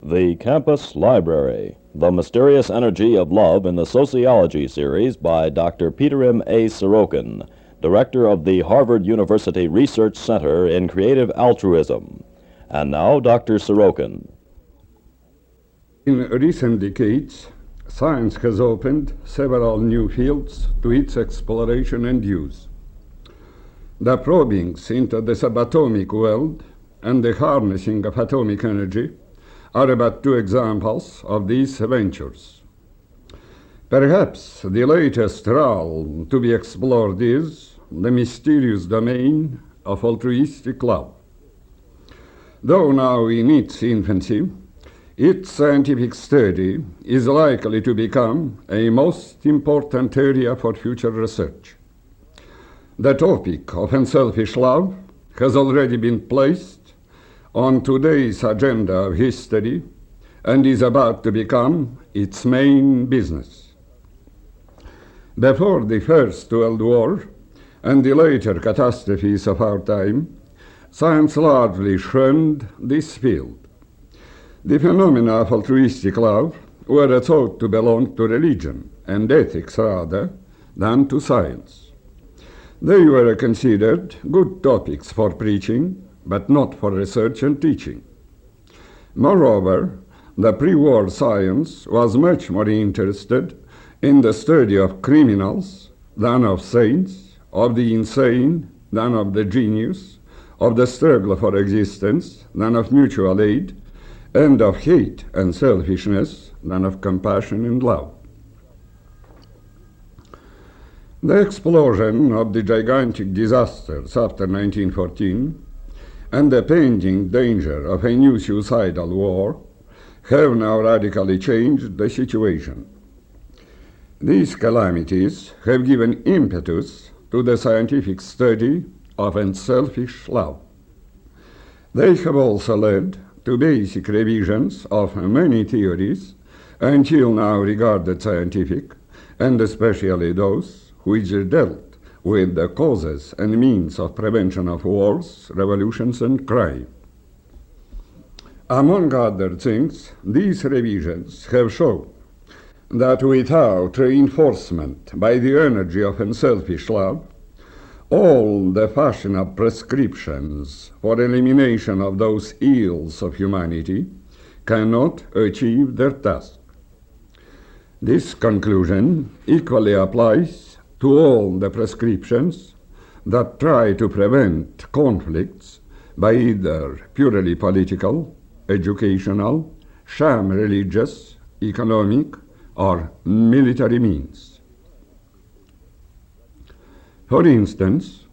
The Campus Library, The Mysterious Energy of Love in the Sociology series by Dr. Pitirim A. Sorokin, Director of the Harvard University Research Center in Creative Altruism. And now, Dr. Sorokin. In recent decades, science has opened several new fields to its exploration and use. The probings into the subatomic world and the harnessing of atomic energy are but two examples of these ventures. Perhaps the latest realm to be explored is the mysterious domain of altruistic love. Though now in its infancy, its scientific study is likely to become a most important area for future research. The topic of unselfish love has already been placed on today's agenda of history and is about to become its main business. Before the First World War and the later catastrophes of our time, science largely shunned this field. The phenomena of altruistic love were thought to belong to religion and ethics rather than to science. They were considered good topics for preaching, but not for research and teaching. Moreover, the pre-war science was much more interested in the study of criminals than of saints, of the insane than of the genius, of the struggle for existence than of mutual aid, and of hate and selfishness than of compassion and love. The explosion of the gigantic disasters after 1914 and the pending danger of a new suicidal war have now radically changed the situation. These calamities have given impetus to the scientific study of unselfish love. They have also led to basic revisions of many theories until now regarded scientific, and especially those which dealt with the causes and means of prevention of wars, revolutions, and crime. Among other things, these revisions have shown that without reinforcement by the energy of unselfish love, all the fashionable prescriptions for elimination of those ills of humanity cannot achieve their task. This conclusion equally applies to all the prescriptions that try to prevent conflicts by either purely political, educational, sham religious, economic, or military means. For instance,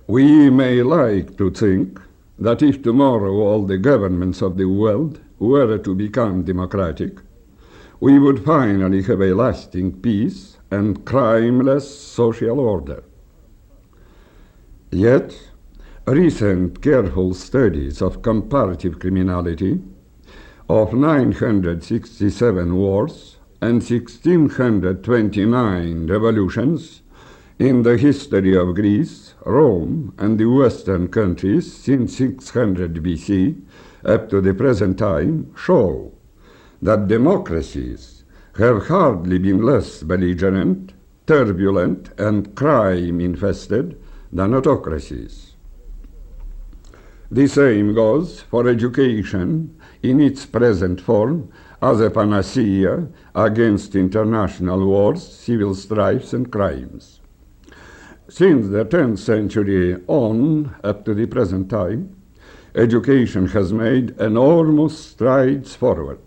we may like to think that if tomorrow all the governments of the world were to become democratic, we would finally have a lasting peace and crimeless social order. Yet, recent careful studies of comparative criminality, of 967 wars and 1629 revolutions in the history of Greece, Rome, and the Western countries since 600 BC up to the present time show that democracies have hardly been less belligerent, turbulent, and crime-infested than autocracies. The same goes for education in its present form as a panacea against international wars, civil strifes, and crimes. Since the 10th century on, up to the present time, education has made enormous strides forward.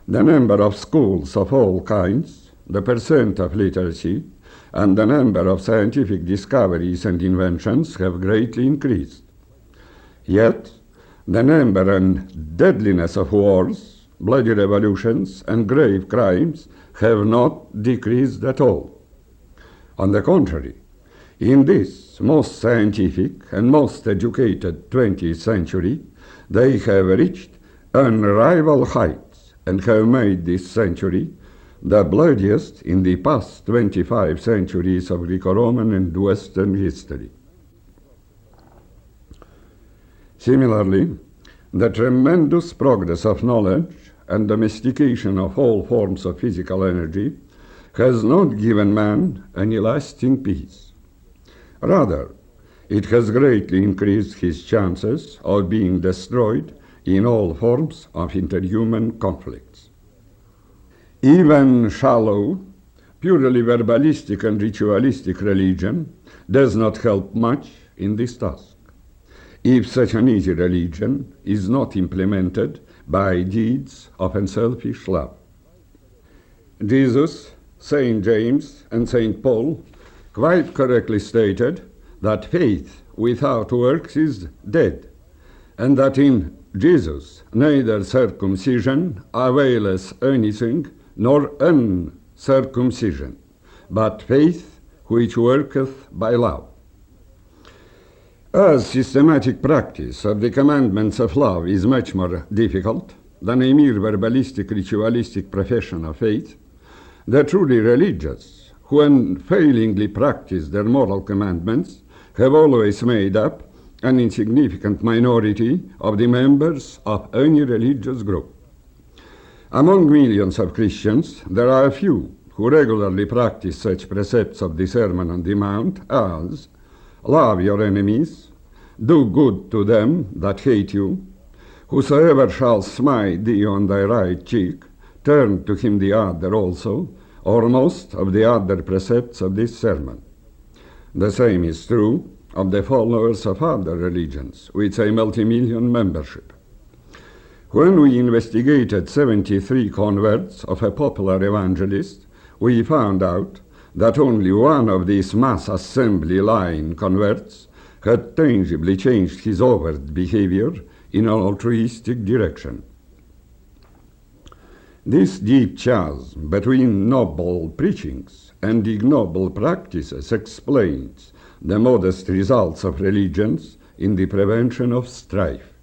The number of schools of all kinds, the percent of literacy, and the number of scientific discoveries and inventions have greatly increased. Yet, the number and deadliness of wars, bloody revolutions, and grave crimes have not decreased at all. On the contrary, in this most scientific and most educated 20th century, they have reached unrivaled heights and have made this century the bloodiest in the past 25 centuries of Greco-Roman and Western history. Similarly, The tremendous progress of knowledge and domestication of all forms of physical energy has not given man any lasting peace. Rather, it has greatly increased his chances of being destroyed in all forms of interhuman conflicts. Even shallow, purely verbalistic and ritualistic religion does not help much in this task, if such an easy religion is not implemented by deeds of unselfish love. Jesus, St. James, and St. Paul quite correctly stated that faith without works is dead, and that in Jesus neither circumcision availeth anything nor uncircumcision, but faith which worketh by love. As systematic practice of the commandments of love is much more difficult than a mere verbalistic, ritualistic profession of faith, the truly religious, who unfailingly practice their moral commandments, have always made up an insignificant minority of the members of any religious group. Among millions of Christians, there are a few who regularly practice such precepts of the Sermon on the Mount as love your enemies, do good to them that hate you, whosoever shall smite thee on thy right cheek, turn to him the other also, or most of the other precepts of this sermon. The same is true of the followers of other religions, with a multi-million membership. When we investigated 73 converts of a popular evangelist, we found out that only one of these mass assembly line converts had tangibly changed his overt behavior in an altruistic direction. This deep chasm between noble preachings and ignoble practices explains the modest results of religions in the prevention of strife.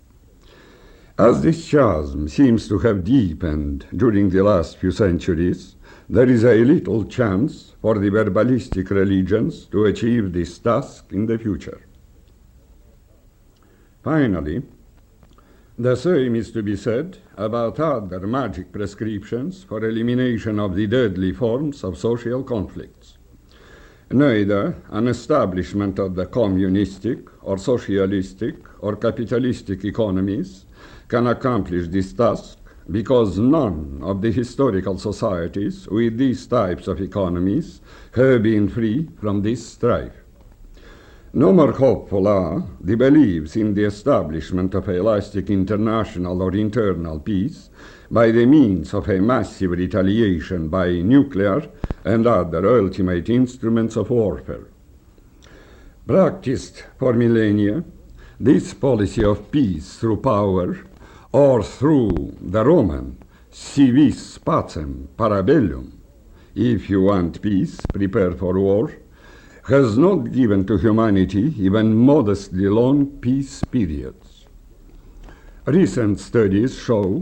As this chasm seems to have deepened during the last few centuries, there is a little chance for the verbalistic religions to achieve this task in the future. Finally, the same is to be said about other magic prescriptions for elimination of the deadly forms of social conflicts. Neither an establishment of the communistic or socialistic or capitalistic economies can accomplish this task, because none of the historical societies with these types of economies have been free from this strife. No more hopeful are the beliefs in the establishment of a lasting international or internal peace by the means of a massive retaliation by nuclear and other ultimate instruments of warfare. Practiced for millennia, this policy of peace through power, or through the Roman si vis pacem para bellum, if you want peace, prepare for war, has not given to humanity even modestly long peace periods. Recent studies show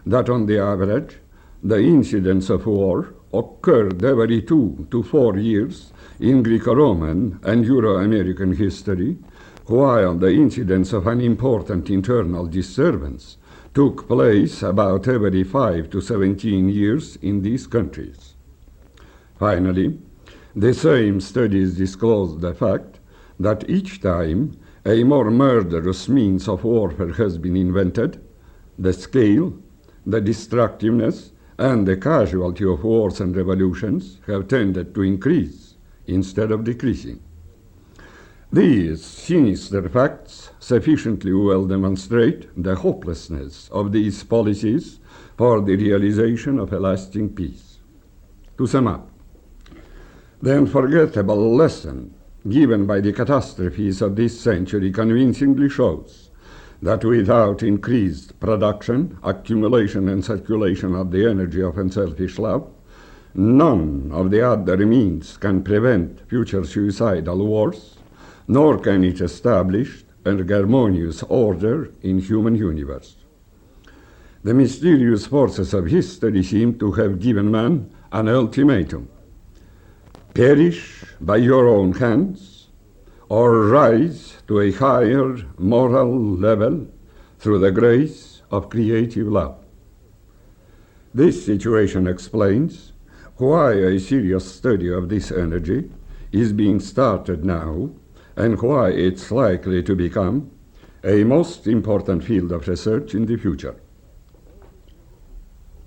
that on the average, the incidents of war occurred every 2 to 4 years in Greco-Roman and Euro-American history, while the incidents of an important internal disturbance took place about every 5 to 17 years in these countries. Finally, the same studies disclose the fact that each time a more murderous means of warfare has been invented, the scale, the destructiveness, and the casualty of wars and revolutions have tended to increase instead of decreasing. These sinister facts sufficiently well demonstrate the hopelessness of these policies for the realization of a lasting peace. To sum up, the unforgettable lesson given by the catastrophes of this century convincingly shows that without increased production, accumulation, and circulation of the energy of unselfish love, none of the other means can prevent future suicidal wars, nor can it establish an harmonious order in human universe. The mysterious forces of history seem to have given man an ultimatum: perish by your own hands, or rise to a higher moral level through the grace of creative love. This situation explains why a serious study of this energy is being started now and why it's likely to become a most important field of research in the future.